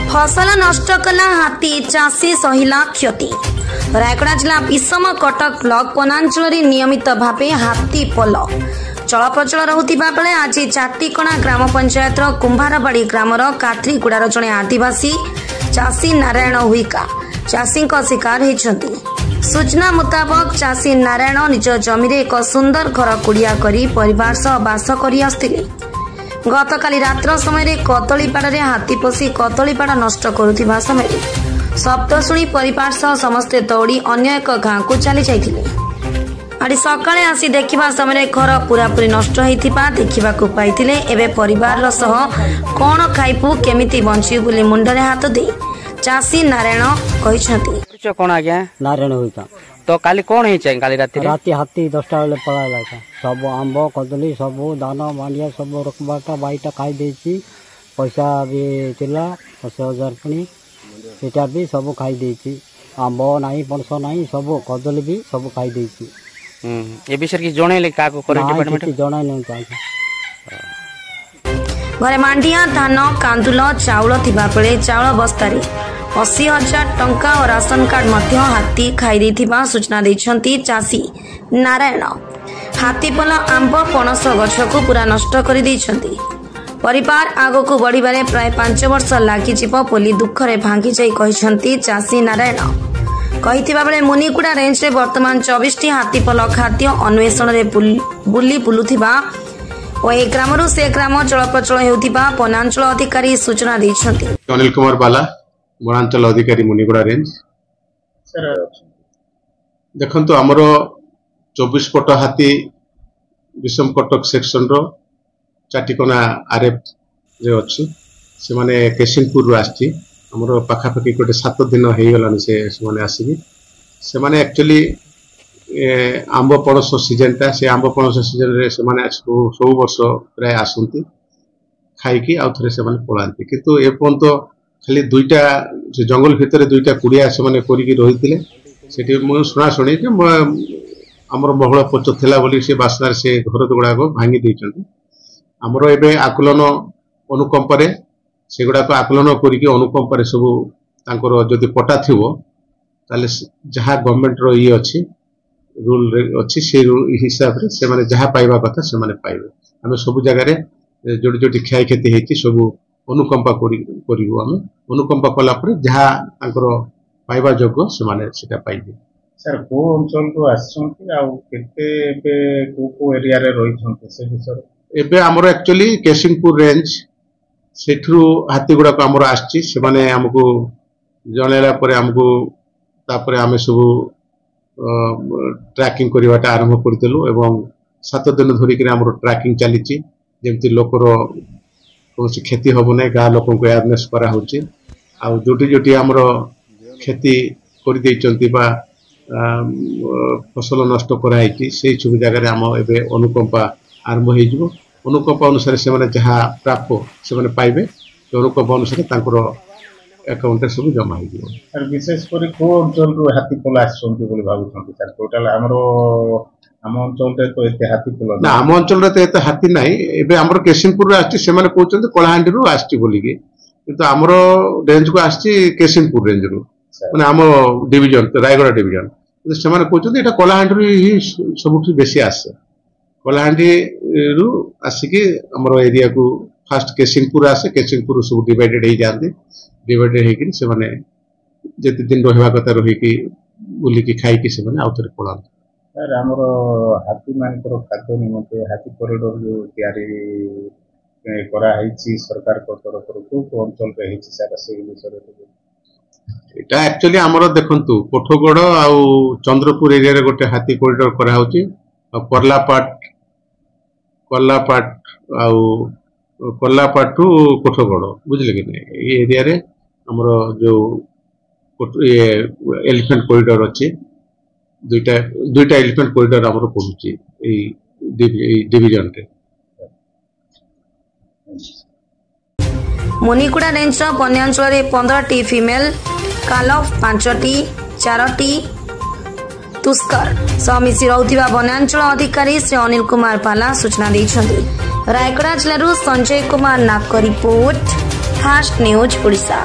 फसल नष्ट कला हाथी चाषी सहिला क्षति। रायगड़ा जिला विषम कटक ब्लॉक वनांचल नियमित भावे हाथी पल चलप्रचल रहुथिबा बेले आज चाटीकणा ग्राम पंचायत कुंभारबाड़ी ग्रामर काथरीगुड़ार जड़े आदिवासी चाषी नारायण हुईका चाषी शिकार होती। सूचना मुताबक चाषी नारायण निज जमी एक सुंदर घर कुड़िया करी परिवार सह बास कर गतकाली रात्र समय कदलीपाड़ हाथी पशि कदलीपाड़ नष्ट करुवा समय शब्द शुणी परिवार सह समस्ते दौड़ी अन्य एक गाँ को चली जाइथिले। आज सकाळे आसी देखिबा समय घर पूरापूरी नष्ट होइथिबा देखिबाकू पाइथिले। एबे परिवार सह कोन खाइबू केमिति बंची बोली मुंडरे हाथ दे चाषी नारायण कहिसंती। कोन आज्ञा नारायण होइका तो काली कोन हे चाहि काली राती हाथी 10टा बेले पळाला सब आंब कदली सब दान मांडिया सब रकबाटा बाईटा खाई देछि। पैसा भी थिला 10,000 पुणी सेटा भी सब खाई देछि। आंब नाही पणस नाही सब कदली भी सब खाई देछि। ए विषय की जणैले काको करे डिपार्टमेंट जणाइले चाहि घरे मांडिया धान कांदुल चाउल थिबा बेले चाउल बस्तारी 80,000 टंका और राशन कार्ड मध्य हाथी खाई देथिबा सूचना दैछंती चाषी नारायण। हाथी पल आंब पणस गछ को पूरा नष्ट कर दैछंती। परिवार आग को बढ़िबारे प्राय 5 वर्ष लागि जिवो बोली दुखरे भांगी जाई कहिसंती चाषी नारायण। कहिथिबा बेले मुनिकुड़ा रेंज रे वर्तमान 24टी हाथी पल खाद्य अन्वेषण रे बुली बुलुथिबा ओ ए ग्रामरु से ग्राम चलप्रचल हेउथिबा वनांचल अधिकारी सूचना दैछंती। अनिल कुमार बाला वनांचल अधिकारी मुनिगुड़ा रेंज। सर देखंतु हमर 24 पट हाथी विषम कटक सेक्शन रो चाटीकणा आरएफ जे अछि से माने केसिनपुर रो आछि। हमर पाखापाखि गोटे 7 दिन हेइ गलानी से माने आसीबी। से माने एक्चुअली आंब पणस सीजन ता से आंब पणस सीजन रे से माने सब वर्ष प्राय आसंती खाइकी आ थरे से माने पळांती। किंतु ए पंतो खाली दुईटा जंगल भितर दुईटा कुड़िया से माने करिकी रहिथिले। सेठी मु सुना सुनी कि हमर बहुल पच थिला बोली से बासनार से घर गुड़ा को भांगी दैछंती। हमर एबे आकलन अनुकंप रे से गुड़ा को आकलन करिकी अनुकंप रे सब तांकर जदि पटा थिवो ताले जहा गवर्नमेंट रो ई अछि रूल रे अछि से रूल हिसाब रे से माने जहा पाइबा कथा से माने पाइबे। हम सब जगह रे जोडी जोडी क्षय क्षति हेछि सब अनुकंपा करिवो। हम अनुकंपा कला पर जहा तांकर पाइबा जोग्य से माने सेटा पाइबे। सर को अंचल को आछंती आ केते पे को एरिया रे रहिछंती से विषय एबे हमर एक्चुअली केसिंगपुर रेंज सेठरू हाथी गुड़ा को हमर आछि से माने हमको जणेला परे हमको तापरे हमें सब ट्रैकिंग करिवाटा आरंभ करतेलु एवं 7 दिन धरि कि हमर ट्रैकिंग चलीछि जेमति लोकर कोनसी खेती हबो नै गा लोकन को अवेयरनेस करा होछि। आ जोटी जोटी हमर खेती करि दैचंती बा फसल नष्ट कराइछि से सब जगह रे हम एबे अनुकंपा आरंभ होई जिवो। अनुकंपा अनुसार से माने जहा प्राप्त से माने पाइबे अनुकंपा अनुसार तांकर अकाउंट सब जमा होई जिवो। सर विशेष करी को अंचल रो हाथी पला आछंती बोली भाबुछंती सर टोटल हमरो हम अंचल रे तो एते हाथी पला ना हम अंचल रे तो एते हाथी नै। एबे हमर केसिनपुर रे आछि से माने कहउछंती कलाहांडी रो आछि बोली कि किंतु हमरो रेंज को आछि केसिनपुर रेंज रो माने हम डिवीजन रायगड़ा डिवीजन से माने कहउछंती एटा कलाहांडी ही सबुठी बेसी आसे। कलाहांडी रु आसिकी हमरो एरिया को फर्स्ट केसिनपुर आसे केसिनपुर सब डिवाइडेड हे जांती डिवाइडेड हे कि से माने जति दिन रहबा कथा रही कि बुली कि खाई कि से माने आउतरे पळा। सर हमरो हाथी मानकर खाद्य निमंते हाथी कॉरिडोर जो तयारी करा हैछि सरकार को तरफ को अंचल रे हैछि सर से विषय एटा एक्चुअली हमरो देखंतु कोठगड़ आ चंद्रपुर एरिया रे गोटे हाथी कॉरिडोर करा होछि। कोल्लापाट टू कोठगड़ बुझले कि नै ए एरिया रे हमरो जो ये एलिफेंट कॉरिडोर अछि दुईटा एलिफेंट कॉरिडोर हमरो पहुंची ए डिवीजन रे। मुनिकुड़ा रेंज वन्यांचल 15टी फिमेल कालफ 5टी 4टी तुस्कर सह मिसी रहुथिबा वनांचल अधिकारी श्री अनिल कुमार पाला सूचना दैछन्ति। रायगड़ा जिल्लारू संजय कुमार नागको रिपोर्ट फास्ट न्यूज ओडिशा।